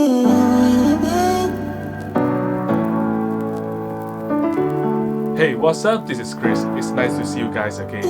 Hey, what's up? This is Chris. It's nice to see you guys again.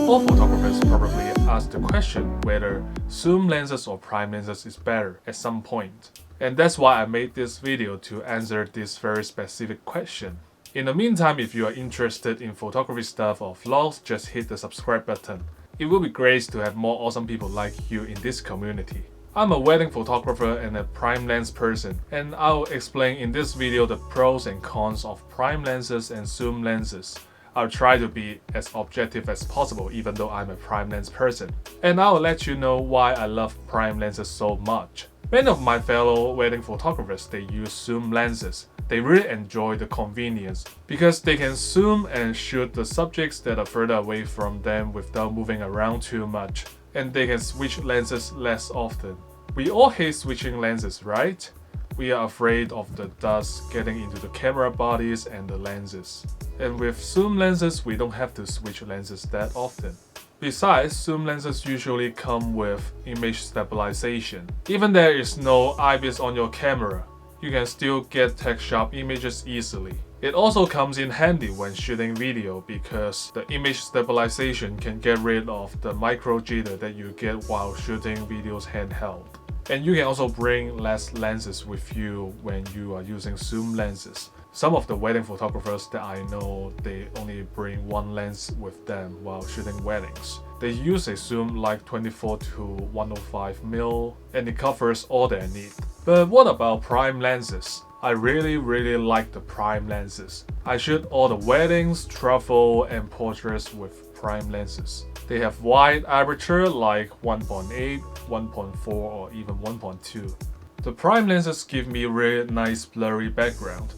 All photographers probably ask the question whether zoom lenses or prime lenses is better at some point. And that's why I made this video to answer this very specific question. In the meantime, if you are interested in photography stuff or vlogs, just hit the subscribe button. It will be great to have more awesome people like you in this community. I'm a wedding photographer and a prime lens person, and I'll explain in this video the pros and cons of prime lenses and zoom lenses. I'll try to be as objective as possible even though I'm a prime lens person. And I'll let you know why I love prime lenses so much. Many of my fellow wedding photographers, they use zoom lenses. They really enjoy the convenience because they can zoom and shoot the subjects that are further away from them without moving around too much. And they can switch lenses less often. We all hate switching lenses, right? We are afraid of the dust getting into the camera bodies and the lenses. And with zoom lenses, we don't have to switch lenses that often. Besides, zoom lenses usually come with image stabilization. Even there is no IBIS on your camera, you can still get text-sharp images easily. It also comes in handy when shooting video because the image stabilization can get rid of the micro jitter that you get while shooting videos handheld. And you can also bring less lenses with you when you are using zoom lenses. Some of the wedding photographers that I know, they only bring one lens with them while shooting weddings. They use a zoom like 24 to 105mm and it covers all their need. But what about prime lenses? I really like the prime lenses. I shoot all the weddings, travel, and portraits with prime lenses. They have wide aperture like 1.8, 1.4 or even 1.2. The prime lenses give me really nice blurry background.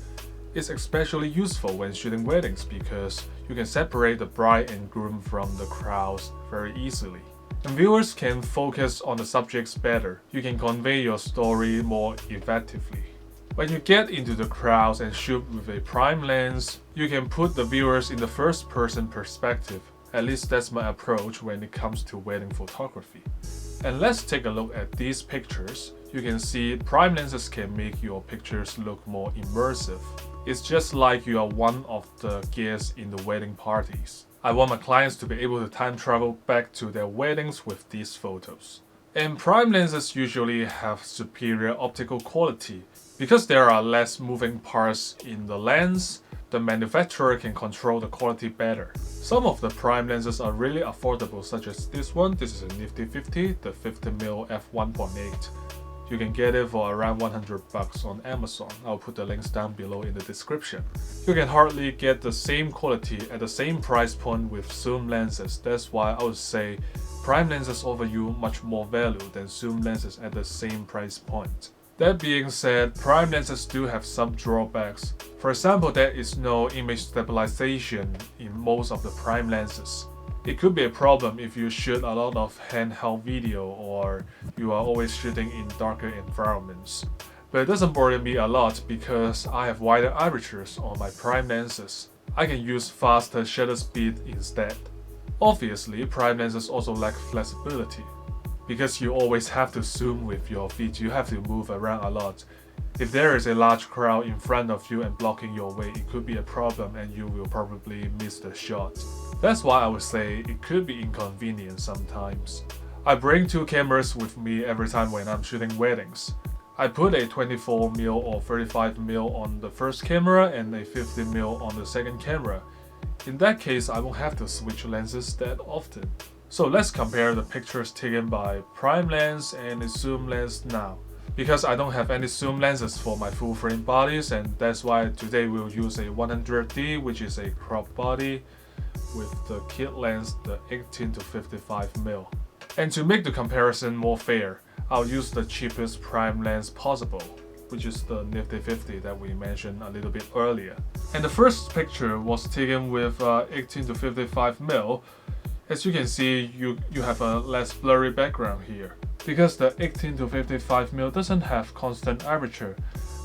It's especially useful when shooting weddings because you can separate the bride and groom from the crowds very easily. And viewers can focus on the subjects better. You can convey your story more effectively. When you get into the crowds and shoot with a prime lens, you can put the viewers in the first-person perspective. At least that's my approach when it comes to wedding photography. And let's take a look at these pictures. You can see prime lenses can make your pictures look more immersive. It's just like you are one of the guests in the wedding parties. I want my clients to be able to time travel back to their weddings with these photos. And prime lenses usually have superior optical quality. Because there are less moving parts in the lens, the manufacturer can control the quality better. Some of the prime lenses are really affordable, such as this one. This is a Nifty 50, the 50mm f1.8. You can get it for around $100 on Amazon. I'll put the links down below in the description. You can hardly get the same quality at the same price point with zoom lenses. That's why I would say prime lenses offer you much more value than zoom lenses at the same price point. That being said, prime lenses do have some drawbacks. For example, there is no image stabilization in most of the prime lenses. It could be a problem if you shoot a lot of handheld video or you are always shooting in darker environments. But it doesn't bother me a lot because I have wider apertures on my prime lenses. I can use faster shutter speed instead. Obviously, prime lenses also lack flexibility. Because you always have to zoom with your feet, you have to move around a lot. If there is a large crowd in front of you and blocking your way, it could be a problem and you will probably miss the shot. That's why I would say it could be inconvenient sometimes. I bring two cameras with me every time when I'm shooting weddings. I put a 24mm or 35mm on the first camera and a 50mm on the second camera. In that case, I won't have to switch lenses that often. So let's compare the pictures taken by prime lens and a zoom lens now. Because I don't have any zoom lenses for my full frame bodies, and that's why today we'll use a 100D, which is a crop body, with the kit lens, the 18 to 55mm. And to make the comparison more fair, I'll use the cheapest prime lens possible, which is the Nifty 50 that we mentioned a little bit earlier. And the first picture was taken with 18 to 55mm. As you can see, you have a less blurry background here. Because the 18 to 55mm doesn't have constant aperture,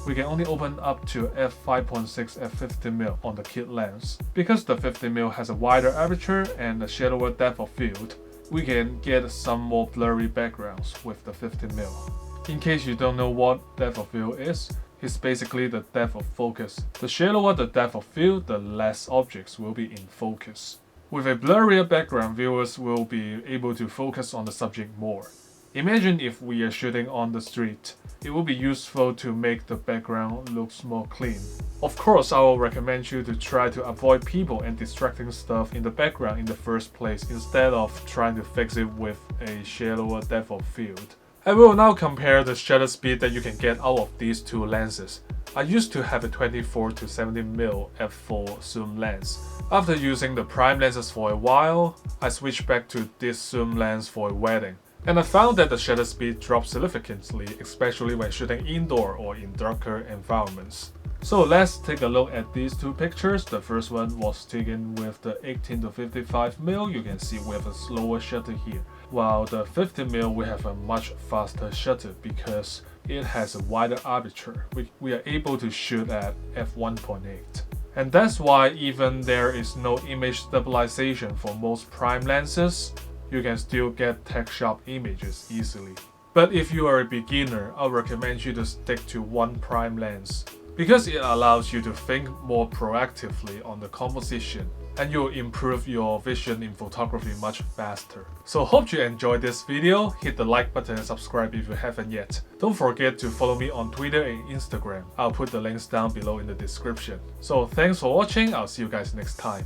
we can only open up to f5.6 f50mm on the kit lens. Because the 50mm has a wider aperture and a shallower depth of field, we can get some more blurry backgrounds with the 50mm. In case you don't know what depth of field is, it's basically the depth of focus. The shallower the depth of field, the less objects will be in focus. With a blurrier background, viewers will be able to focus on the subject more. Imagine if we are shooting on the street. It will be useful to make the background looks more clean. Of course, I will recommend you to try to avoid people and distracting stuff in the background in the first place instead of trying to fix it with a shallower depth of field. I will now compare the shutter speed that you can get out of these two lenses. I used to have a 24 to 70mm f4 zoom lens. After using the prime lenses for a while, I switched back to this zoom lens for a wedding. And I found that the shutter speed drops significantly, especially when shooting indoor or in darker environments. So let's take a look at these two pictures. The first one was taken with the 18 to 55mm. You can see we have a slower shutter here, while the 50mm we have a much faster shutter because it has a wider aperture. We are able to shoot at f1.8. And that's why even there is no image stabilization for most prime lenses, you can still get tech-sharp images easily. But if you are a beginner, I recommend you to stick to one prime lens because it allows you to think more proactively on the composition and you'll improve your vision in photography much faster. So hope you enjoyed this video. Hit the like button and subscribe if you haven't yet. Don't forget to follow me on Twitter and Instagram. I'll put the links down below in the description. So thanks for watching. I'll see you guys next time.